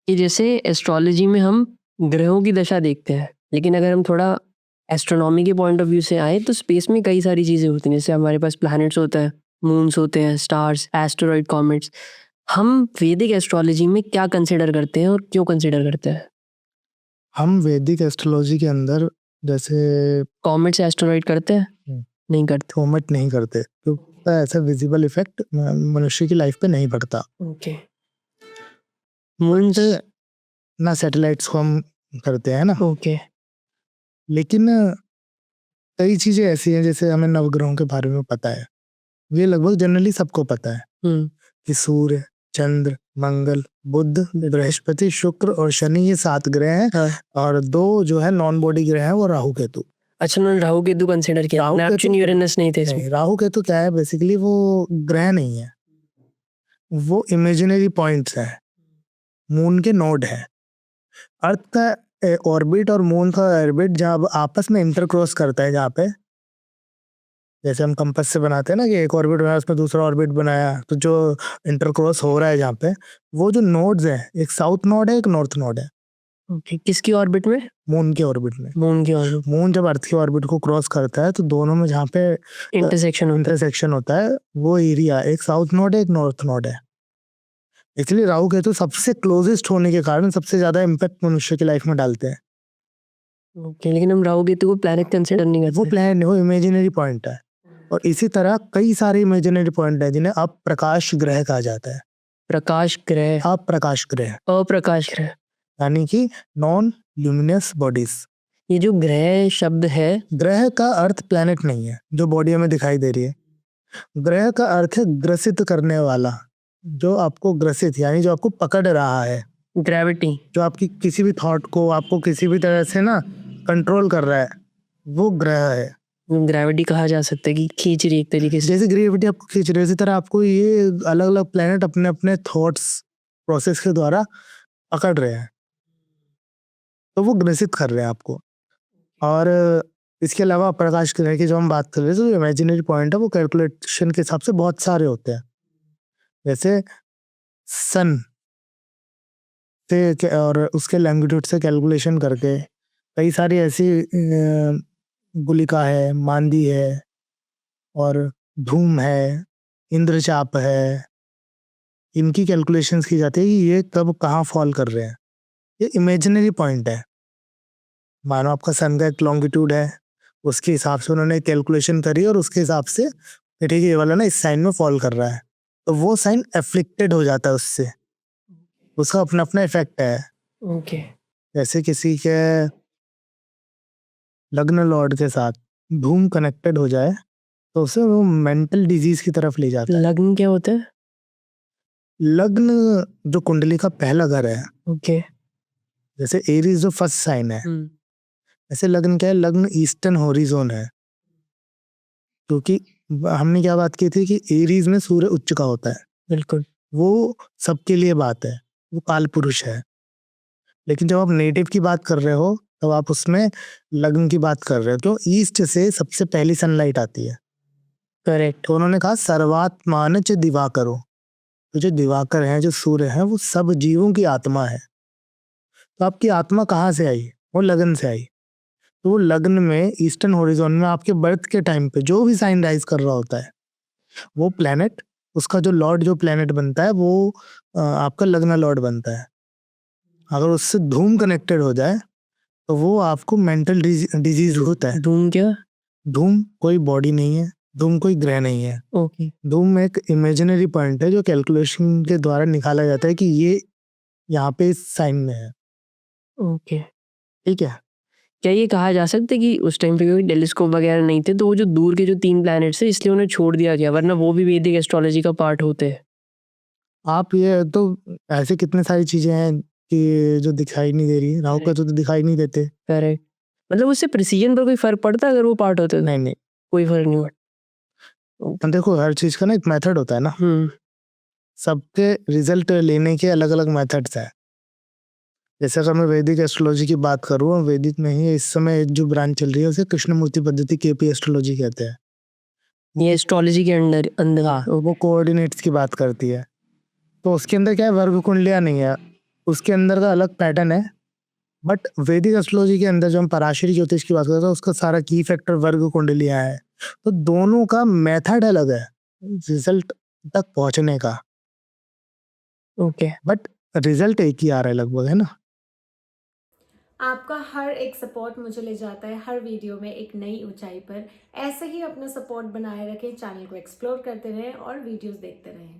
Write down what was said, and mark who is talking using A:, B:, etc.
A: कि जैसे एस्ट्रोलॉजी में हम ग्रहों की दशा देखते हैं, लेकिन अगर हम थोड़ा एस्ट्रोनॉमी के पॉइंट ऑफ व्यू से आए तो स्पेस में कई सारी चीज़ें होती हैं। जैसे हमारे पास प्लैनेट्स होते हैं, मून्स होते हैं, स्टार्स, एस्टेरॉइड, कॉमेट्स। हम वैदिक एस्ट्रोलॉजी में क्या कंसिडर करते हैं और क्यों कंसिडर करते हैं?
B: हम वैदिक एस्ट्रोलॉजी के अंदर जैसे
A: कॉमेट्स एस्टेरॉइड करते हैं? नहीं करते।
B: कॉमेट नहीं करते क्योंकि ऐसा विजिबल इफेक्ट मनुष्य की लाइफ पे नहीं पड़ता।
A: ओके।
B: मून से ना सैटेलाइट्स को हम करते हैं ना,
A: ओके।
B: लेकिन कई चीजें ऐसी हैं जैसे हमें नवग्रहों के बारे में पता है। ये लगभग जनरली सबको पता है कि सूर्य, चंद्र, मंगल, बुध, बृहस्पति, शुक्र और शनि ये 7 ग्रह हैं।
A: हाँ।
B: और 2 जो है नॉन बॉडी ग्रह हैं, वो राहु केतु।
A: अच्छा, उन्होंने राहु केतु कंसिडर किया,
B: राहु
A: नेपच्यून
B: केतु
A: यूरेनस नहीं थे इसमें।
B: नहीं, राहु केतु क्या है बेसिकली, वो ग्रह नहीं है, वो इमेजिनरी पॉइंट्स हैं, मून के नोड है। अर्थ का ऑर्बिट और मून का ऑर्बिट जब आपस में इंटरक्रॉस करता है, जहाँ पे जैसे हम कंपास से बनाते हैं ना कि एक ऑर्बिट बनाया उसमें दूसरा ऑर्बिट बनाया, तो जो इंटरक्रॉस हो रहा है जहाँ पे, वो जो नोड्स हैं, एक साउथ नोड है, एक नॉर्थ नोड है।
A: ओके, किसकी ऑर्बिट में?
B: मून के ऑर्बिट में।
A: मून की ऑर्बिट।
B: मून जब अर्थ के ऑर्बिट को क्रॉस करता है तो दोनों में जहाँ पे
A: इंटरसेक्शन
B: होता है वो एरिया एक साउथ नोड है, एक नॉर्थ नोड है। इसलिए राहु केतु सबसे क्लोजेस्ट होने के कारण सबसे ज्यादा इम्पैक्ट मनुष्य की लाइफ में डालते हैं।
A: ओके, लेकिन हम राहु केतु को प्लैनेट कंसिडर नहीं करते।
B: वो प्लैनेट, वो इमेजिनरी पॉइंट है। और इसी तरह कई सारे इमेजिनरी पॉइंट है जिन्हें अप्रकाश ग्रह कहा जाता है।
A: प्रकाश ग्रह?
B: अप्रकाश ग्रह
A: अप्रकाश ग्रह
B: यानी कि नॉन ल्यूमिनस बॉडीज।
A: ये जो ग्रह शब्द है,
B: ग्रह का अर्थ प्लैनेट नहीं है जो बॉडी हमें दिखाई दे रही है। ग्रह का अर्थ है ग्रसित करने वाला, जो आपको ग्रसित यानी जो आपको पकड़ रहा है,
A: ग्रेविटी,
B: जो आपकी किसी भी थॉट को आपको किसी भी तरह से ना कंट्रोल कर रहा है, वो ग्रह है।
A: ग्रेविटी कहा जा सकता है कि खींच रही एक तरीके से।
B: जैसे ग्रेविटी आपको खींच रही है, इसी तरह आपको ये अलग अलग प्लैनेट अपने अपने थॉट्स प्रोसेस के द्वारा पकड़ रहे हैं, तो वो ग्रसित कर रहे हैं आपको। और इसके अलावा प्रकाश ग्रह की जो हम बात कर रहे हैं, तो इमेजिनरी पॉइंट है वो कैलकुलेशन के हिसाब से बहुत सारे होते हैं। जैसे सन से और उसके लैंगिट्यूड से कैलकुलेशन करके कई सारी ऐसी गुलिका है, मांदी है और धूम है, इंद्रचाप है, इनकी कैलकुलेशंस की जाती है कि ये कब कहाँ फॉल कर रहे हैं। ये इमेजिनरी पॉइंट है। मानो आपका सन का एक लॉन्गिट्यूड है, उसके हिसाब से उन्होंने कैलकुलेशन करी और उसके हिसाब से ठीक है ये वाला ना इस साइन में फॉल कर रहा है, तो वो साइन एफ्लिक्टेड हो जाता है उससे, उसका अपना अपना इफेक्ट है।
A: ओके।
B: जैसे किसी के लग्न लॉर्ड के साथ धूम कनेक्टेड हो जाए तो उसे वो मेंटल डिजीज की तरफ ले जाता है।
A: लग्न क्या होता है?
B: लग्न जो कुंडली का पहला घर है।
A: ओके।
B: जैसे एरीज जो फर्स्ट साइन है, ऐसे लग्न क्या है, लग्न ईस्टर्न होरिजोन है। क्योंकि हमने क्या बात की थी कि एरीज में सूर्य उच्च का होता है।
A: बिल्कुल।
B: वो सबके लिए बात है, वो काल पुरुष है। लेकिन जब आप नेटिव की बात कर रहे हो तब आप उसमें लग्न की बात कर रहे हो, तो ईस्ट से सबसे पहली सनलाइट आती है।
A: करेक्ट।
B: तो उन्होंने कहा सर्वात्मान च दिवाकरो, तो जो दिवाकर है, जो सूर्य है, वो सब जीवों की आत्मा है। तो आपकी आत्मा कहाँ से आई? वो लगन से आई। तो वो लग्न में ईस्टर्न होरिजोन में आपके बर्थ के टाइम पे जो भी साइन राइज कर रहा होता है, वो प्लेनेट, उसका जो लॉर्ड जो प्लेनेट बनता है वो आपका लग्न लॉर्ड बनता है। अगर उससे धूम कनेक्टेड हो जाए तो वो आपको मेंटल डिजीज होता है।
A: धूम क्या?
B: धूम कोई बॉडी नहीं है, धूम कोई ग्रह नहीं है।
A: ओके।
B: धूम एक इमेजिनरी पॉइंट है जो कैलकुलेशन के द्वारा निकाला जाता है कि ये यहाँ पे इस साइन में है।
A: ओके,
B: ठीक है।
A: क्या ये कहा जा सकता है कि उस टाइम पे कोई टेलीस्कोप वगैरह नहीं थे, तो वो जो दूर के जो 3 प्लैनेट्स है इसलिए उन्हें छोड़ दिया गया, वरना वो भी वैदिक एस्ट्रोलॉजी का पार्ट होते हैं?
B: आप ये तो ऐसे कितने सारी चीजें हैं कि जो दिखाई नहीं दे रही है। राहु का तो दिखाई नहीं देते।
A: करेक्ट। मतलब उससे प्रिसीजन पर कोई फर्क पड़ता है अगर वो पार्ट होते तो?
B: नहीं,
A: कोई फर्क नहीं पड़ता।
B: देखो हर चीज का ना एक मेथड होता है ना, सबके रिजल्ट लेने के अलग अलग मेथड्स हैं। जैसे अगर मैं वैदिक एस्ट्रोलॉजी की बात करूँ, वैदिक में ही इस समय एक जो ब्रांच चल रही है उसे कृष्णमूर्ति पद्धति केपी एस्ट्रोलॉजी कहते हैं।
A: ये एस्ट्रोलॉजी के अंदर
B: हाँ, वो कोऑर्डिनेट्स की बात करती है। तो उसके अंदर क्या है, वर्ग कुंडलियां नहीं है, उसके अंदर का अलग पैटर्न है। बट वैदिक एस्ट्रोलॉजी के अंदर जो हम पराशरी ज्योतिष की बात करते हैं उसका सारा की फैक्टर वर्ग कुंडलियां है, तो दोनों का मेथड अलग है रिजल्ट तक पहुंचने का,
A: ओके।
B: बट रिजल्ट एक ही आ रहा है लगभग, है ना।
C: आपका हर एक सपोर्ट मुझे ले जाता है हर वीडियो में एक नई ऊंचाई पर। ऐसे ही अपना सपोर्ट बनाए रखें, चैनल को एक्सप्लोर करते रहें और वीडियोस देखते रहें।